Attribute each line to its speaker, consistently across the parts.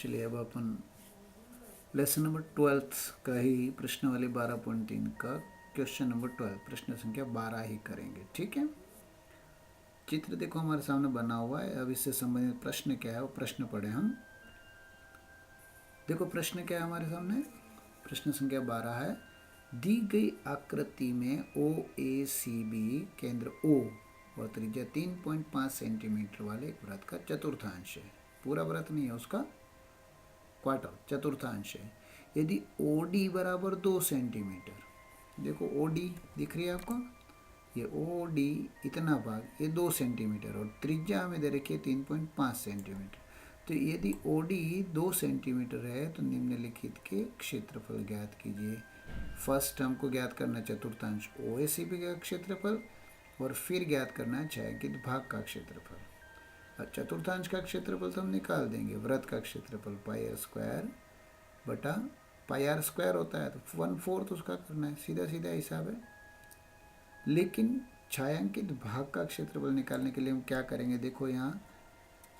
Speaker 1: चलिए अब अपन lesson number 12 का ही प्रश्न वाले 12.3 का क्वेश्चन नंबर 12 प्रश्न संख्या 12 ही करेंगे। ठीक है, चित्र देखो हमारे सामने बना हुआ है। अब इससे संबंधित प्रश्न क्या है वो प्रश्न पढ़े हम। देखो प्रश्न क्या है हमारे सामने, प्रश्न संख्या 12 है। दी गई आकृति में ओ ए सी बी केंद्र O और त्रिज्या 3.5 सेंटीमीटर वाले एक वृत्त का चतुर्थांश है। पूरा वृत्त नहीं है, उसका क्वार्टर चतुर्थांश है। यदि OD बराबर 2 सेंटीमीटर, देखो OD दिख रही है आपको, ये OD इतना भाग, ये 2 सेंटीमीटर और त्रिज्या हमें दे रखी है 3.5 सेंटीमीटर। तो यदि OD 2 सेंटीमीटर है तो निम्नलिखित के क्षेत्रफल ज्ञात कीजिए। फर्स्ट हमको ज्ञात करना है चतुर्थांश OACB का क्षेत्रफल और फिर ज्ञात करना है छायांकित भाग का क्षेत्रफल। और चतुर्थांश का क्षेत्रफल तो हम निकाल देंगे, वृत्त का क्षेत्रफल पाई आर स्क्वायर बटा पाई आर स्क्वायर होता है तो 1/4 उसका करना है, सीधा सीधा हिसाब है। लेकिन छायांकित भाग का क्षेत्रफल निकालने के लिए हम क्या करेंगे, देखो यहाँ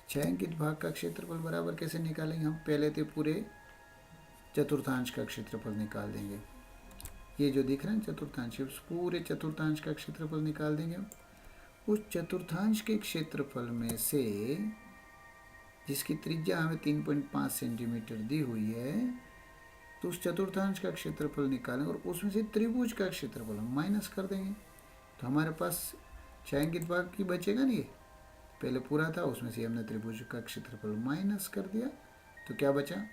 Speaker 1: छायांकित भाग का क्षेत्रफल बराबर कैसे निकालेंगे हम, पहले तो पूरे चतुर्थांश का क्षेत्रफल निकाल देंगे। ये जो दिख रहा है चतुर्थांश, उस पूरे चतुर्थांश का क्षेत्रफल निकाल देंगे। उस चतुर्थांश के क्षेत्रफल में से जिसकी त्रिज्या हमें 3.5 सेंटीमीटर दी हुई है, तो उस चतुर्थांश का क्षेत्रफल निकालेंगे और उसमें से त्रिभुज का क्षेत्रफल हम माइनस कर देंगे। तो हमारे पास छायांकित भाग की बचेगा नहीं, पहले पूरा था उसमें से हमने त्रिभुज का क्षेत्रफल माइनस कर दिया, तो क्या बचा,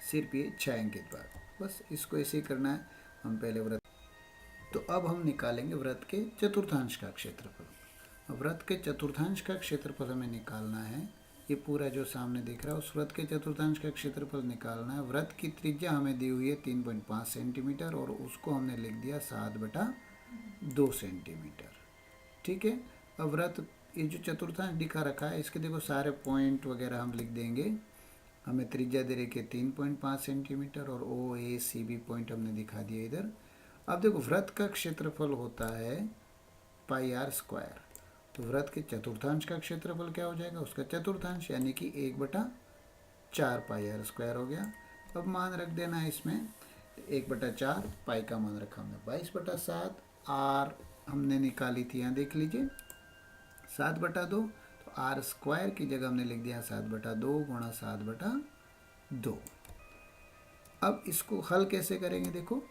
Speaker 1: सिर्फ ये छायांकित भाग। बस इसको ऐसे ही करना है। हम पहले वृत्त, तो अब हम निकालेंगे वृत्त के चतुर्थांश का क्षेत्रफल। वृत्त के चतुर्थांश का क्षेत्रफल हमें निकालना है। ये पूरा जो सामने दिख रहा है उस वृत्त के चतुर्थांश का क्षेत्रफल निकालना है। वृत्त की त्रिज्या हमें दी हुई है 3.5 सेंटीमीटर और उसको हमने लिख दिया 7/2 सेंटीमीटर। ठीक है, अब वृत्त ये जो चतुर्थांश दिखा रखा है इसके देखो सारे पॉइंट वगैरह हम लिख देंगे। हमें त्रिज्या दे रही है 3.5 सेंटीमीटर और OACB पॉइंट हमने दिखा दिया इधर। अब देखो वृत्त का क्षेत्रफल होता है पाई आर स्क्वायर, तो वृत्त के चतुर्थांश का क्षेत्रफल क्या हो जाएगा, उसका चतुर्थांश यानी कि 1/4 पाई आर स्क्वायर हो गया। अब मान रख देना है इसमें 1/4, पाई का मान रखा हमने 22/7, आर हमने निकाली थी यहाँ देख लीजिए 7/2, तो आर स्क्वायर की जगह हमने लिख दिया 7/2 गुणा 7/2। अब इसको हल कैसे करेंगे, देखो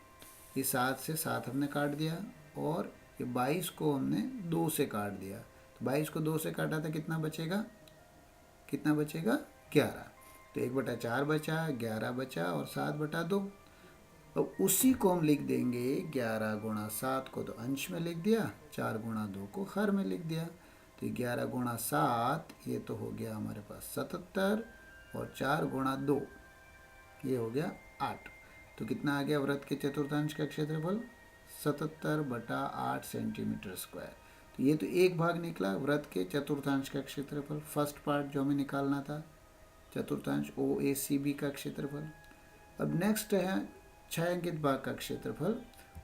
Speaker 1: ये 7 से 7 हमने काट दिया और ये 22 को हमने 2 से काट दिया, तो 22 को 2 से काटा था कितना बचेगा, कितना बचेगा 11। तो 1/4 बचा, 11 बचा और 7/2। अब उसी को हम लिख देंगे 11 गुणा 7 को तो अंश में लिख दिया, 4 गुणा 2 को हर में लिख दिया। तो 11 गुणा 7 ये तो हो गया हमारे पास 77 और 4 गुणा 2 ये हो गया 8। तो कितना आ गया वृत्त के चतुर्थांश का क्षेत्रफल 77/8 सेंटीमीटर स्क्वायर। तो ये तो एक भाग निकला वृत्त के चतुर्थांश का क्षेत्रफल, फर्स्ट पार्ट जो हमें निकालना था चतुर्थांश OACB का क्षेत्रफल। अब नेक्स्ट है छायांकित भाग का क्षेत्रफल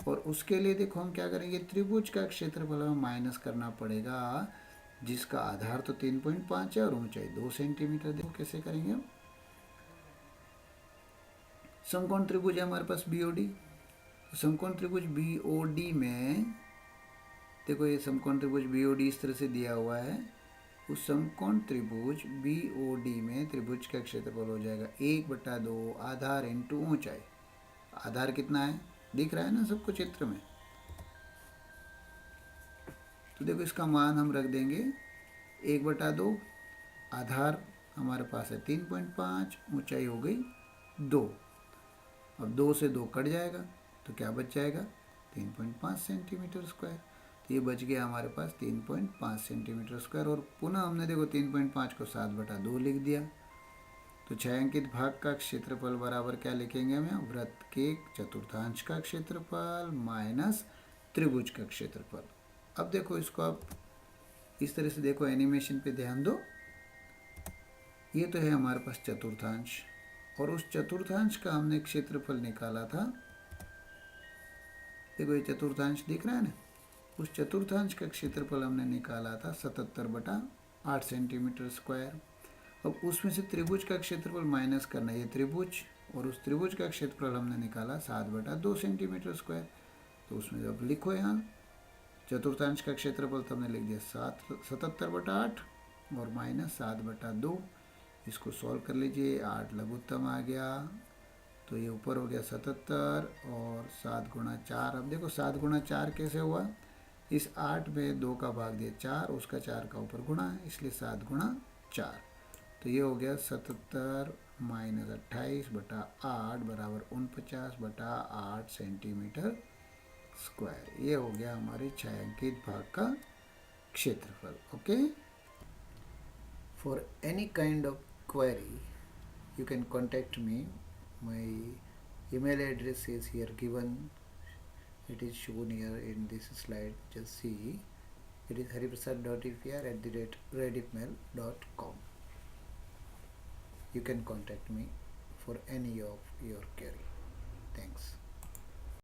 Speaker 1: और उसके लिए देखो हम क्या करेंगे, त्रिभुज का क्षेत्रफल हमें माइनस करना पड़ेगा जिसका आधार तो 3.5 है और ऊंचाई 2 सेंटीमीटर। देखो कैसे करेंगे हम, समकोण त्रिभुज है हमारे पास BOD, समकोण त्रिभुज BOD में देखो ये समकोण त्रिभुज BOD इस तरह से दिया हुआ है। उस समकोण त्रिभुज BOD में त्रिभुज का क्षेत्रफल हो जाएगा 1/2 आधार इंटू ऊंचाई। आधार कितना है दिख रहा है ना सबको चित्र में, तो देखो इसका मान हम रख देंगे 1/2, आधार हमारे पास है 3.5, ऊंचाई हो गई 2। अब 2 से 2 कट जाएगा तो क्या बच जाएगा 3.5 सेंटीमीटर स्क्वायर। तो ये बच गया हमारे पास 3.5 सेंटीमीटर स्क्वायर और पुनः हमने देखो 3.5 को 7/2 लिख दिया। तो छायांकित भाग का क्षेत्रफल बराबर क्या लिखेंगे हमें, वृत्त के चतुर्थांश का क्षेत्रफल माइनस त्रिभुज का क्षेत्रफल। अब देखो इसको आप इस तरह से देखो, एनिमेशन पे ध्यान दो। ये तो है हमारे पास चतुर्थांश और उस चतुर्थांश का हमने क्षेत्रफल निकाला था। देखो ये चतुर्थांश दिख रहा है ना, उस चतुर्थांश का क्षेत्रफल हमने निकाला था 77/8 सेंटीमीटर स्क्वायर। अब उसमें से त्रिभुज का क्षेत्रफल माइनस करना है। ये त्रिभुज और उस त्रिभुज का क्षेत्रफल हमने निकाला 7/2 सेंटीमीटर स्क्वायर। तो उसमें जब लिखो यहाँ चतुर्थांश का क्षेत्रफल तो हमने लिख दिया 77/8 और माइनस 7/2। इसको सॉल्व कर लीजिए, 8 लघुत्तम आ गया तो ये ऊपर हो गया 77 और 7 गुणा 4। अब देखो 7 गुणा 4 कैसे हुआ, इस 8 में 2 का भाग दिया 4, उसका 4 का ऊपर गुणा है, इसलिए 7 गुणा 4। तो ये हो गया 77 माइनस 28/8 बराबर 49/8 सेंटीमीटर स्क्वायर। ये हो गया हमारे छायांकित भाग का क्षेत्रफल। Okay, for any kind of query you can contact me. My email address is here given. It is shown here in this slide. Just see. It is hariprasad.ifr@redipmail.com. You can contact me for any of your query.